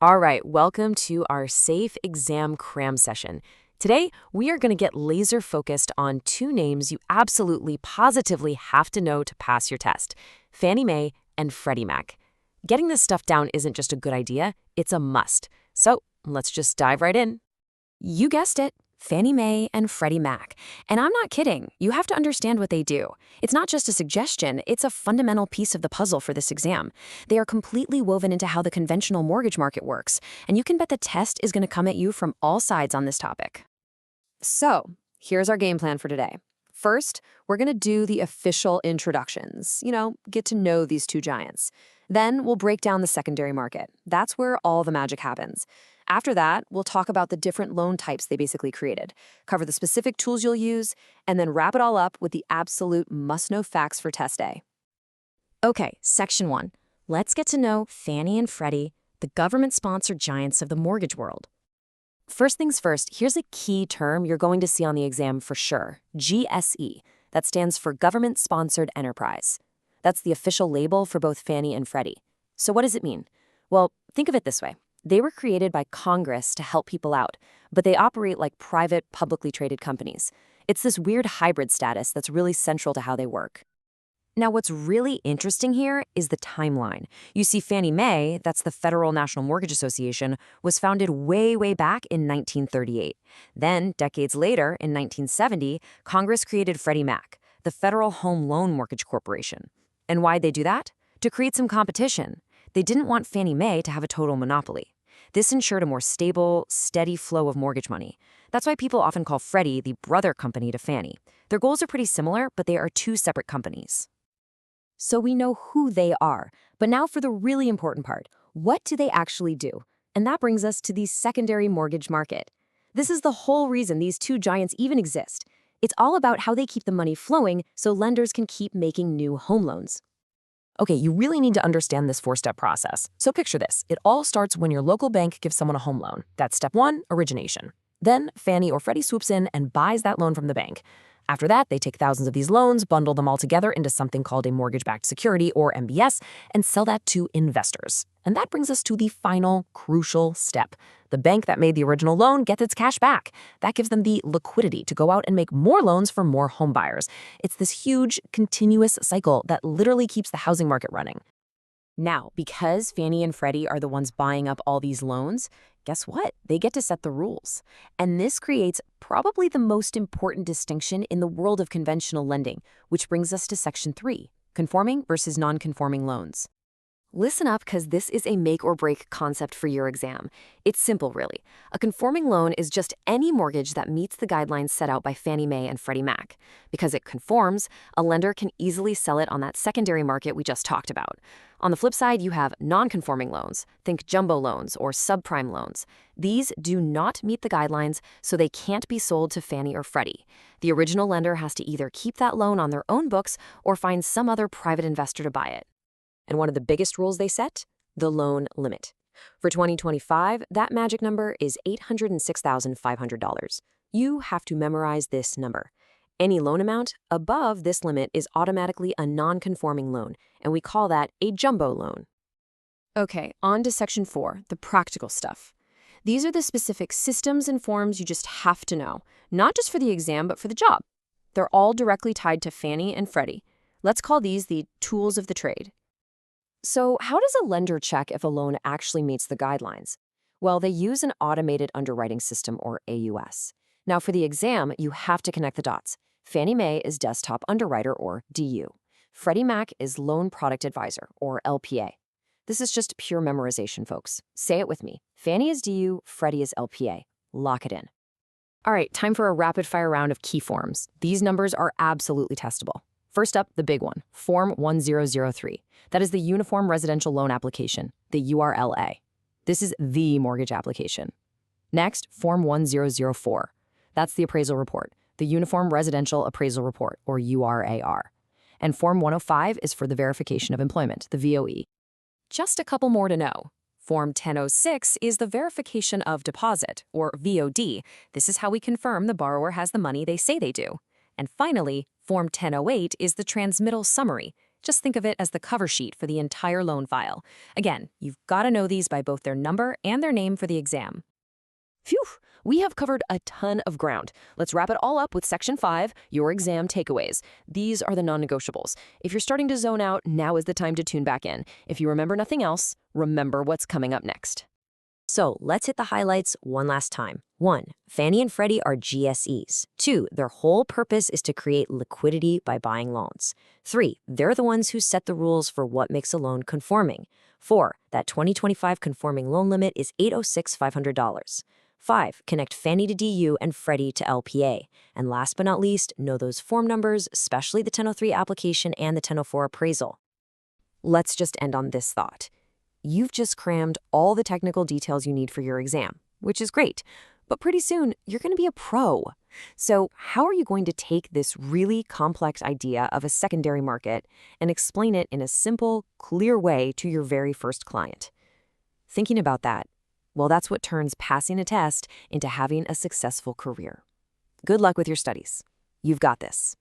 All right, welcome to our safe exam cram session. Today, we are going to get laser focused on two names you absolutely positively have to know to pass your test: Fannie Mae and Freddie Mac. Getting this stuff down isn't just a good idea, it's a must. So let's just dive right in. You guessed it, Fannie Mae and Freddie Mac. And I'm not kidding, you have to understand what they do. It's not just a suggestion, it's a fundamental piece of the puzzle for this exam. They are completely woven into how the conventional mortgage market works, and you can bet the test is going to come at you from all sides on this topic. So, here's our game plan for today. First, we're going to do the official introductions, get to know these two giants. Then we'll break down the secondary market. That's where all the magic happens. After that, we'll talk about the different loan types they basically created, cover the specific tools you'll use, and then wrap it all up with the absolute must-know facts for test day. Okay, section 1. Let's get to know Fannie and Freddie, the government-sponsored giants of the mortgage world. First things first, here's a key term you're going to see on the exam for sure: GSE. That stands for Government-Sponsored Enterprise. That's the official label for both Fannie and Freddie. So what does it mean? Well, think of it this way. They were created by Congress to help people out, but they operate like private, publicly traded companies. It's this weird hybrid status that's really central to how they work. Now, what's really interesting here is the timeline. You see, Fannie Mae, that's the Federal National Mortgage Association, was founded way back in 1938. Then, decades later, in 1970, Congress created Freddie Mac, the Federal Home Loan Mortgage Corporation. And why'd they do that? To create some competition. They didn't want Fannie Mae to have a total monopoly. This ensured a more stable, steady flow of mortgage money. That's why people often call Freddie the brother company to Fannie. Their goals are pretty similar, but they are two separate companies. So we know who they are. But now for the really important part. What do they actually do? And that brings us to the secondary mortgage market. This is the whole reason these two giants even exist. It's all about how they keep the money flowing so lenders can keep making new home loans. Okay, you really need to understand this four-step process. So picture this. It all starts when your local bank gives someone a home loan. That's step 1, origination. Then Fannie or Freddie swoops in and buys that loan from the bank. After that, they take thousands of these loans, bundle them all together into something called a mortgage-backed security, or MBS, and sell that to investors. And that brings us to the final, crucial step. The bank that made the original loan gets its cash back. That gives them the liquidity to go out and make more loans for more home buyers. It's this huge, continuous cycle that literally keeps the housing market running. Now, because Fannie and Freddie are the ones buying up all these loans, guess what? They get to set the rules. And this creates probably the most important distinction in the world of conventional lending, which brings us to Section 3, conforming versus non-conforming loans. Listen up, because this is a make-or-break concept for your exam. It's simple, really. A conforming loan is just any mortgage that meets the guidelines set out by Fannie Mae and Freddie Mac. Because it conforms, a lender can easily sell it on that secondary market we just talked about. On the flip side, you have non-conforming loans. Think jumbo loans or subprime loans. These do not meet the guidelines, so they can't be sold to Fannie or Freddie. The original lender has to either keep that loan on their own books or find some other private investor to buy it. And one of the biggest rules they set? The loan limit. For 2025, that magic number is $806,500. You have to memorize this number. Any loan amount above this limit is automatically a non-conforming loan, and we call that a jumbo loan. Okay, on to Section 4, the practical stuff. These are the specific systems and forms you just have to know, not just for the exam, but for the job. They're all directly tied to Fannie and Freddie. Let's call these the tools of the trade. So how does a lender check if a loan actually meets the guidelines? Well, they use an automated underwriting system, or AUS. Now, for the exam, you have to connect the dots. Fannie Mae is Desktop Underwriter, or DU. Freddie Mac is Loan Product Advisor, or LPA. This is just pure memorization, folks. Say it with me. Fannie is DU, Freddie is LPA. Lock it in. All right, time for a rapid-fire round of key forms. These numbers are absolutely testable. First up, the big one, Form 1003. That is the Uniform Residential Loan Application, the URLA. This is the mortgage application. Next, Form 1004. That's the appraisal report, the Uniform Residential Appraisal Report, or URAR. And Form 105 is for the verification of employment, the VOE. Just a couple more to know. Form 1006 is the verification of deposit, or VOD. This is how we confirm the borrower has the money they say they do. And finally, Form 1008 is the transmittal summary. Just think of it as the cover sheet for the entire loan file. Again, you've got to know these by both their number and their name for the exam. Phew, we have covered a ton of ground. Let's wrap it all up with Section 5, your exam takeaways. These are the non-negotiables. If you're starting to zone out, now is the time to tune back in. If you remember nothing else, remember what's coming up next. So let's hit the highlights one last time. 1. Fannie and Freddie are GSEs. 2. Their whole purpose is to create liquidity by buying loans. 3. They're the ones who set the rules for what makes a loan conforming. 4. That 2025 conforming loan limit is $806,500. 5. Connect Fannie to DU and Freddie to LPA. And last but not least, know those form numbers, especially the 1003 application and the 1004 appraisal. Let's just end on this thought. You've just crammed all the technical details you need for your exam, which is great. But pretty soon, you're going to be a pro. So how are you going to take this really complex idea of a secondary market and explain it in a simple, clear way to your very first client? Thinking about that, well, that's what turns passing a test into having a successful career. Good luck with your studies. You've got this.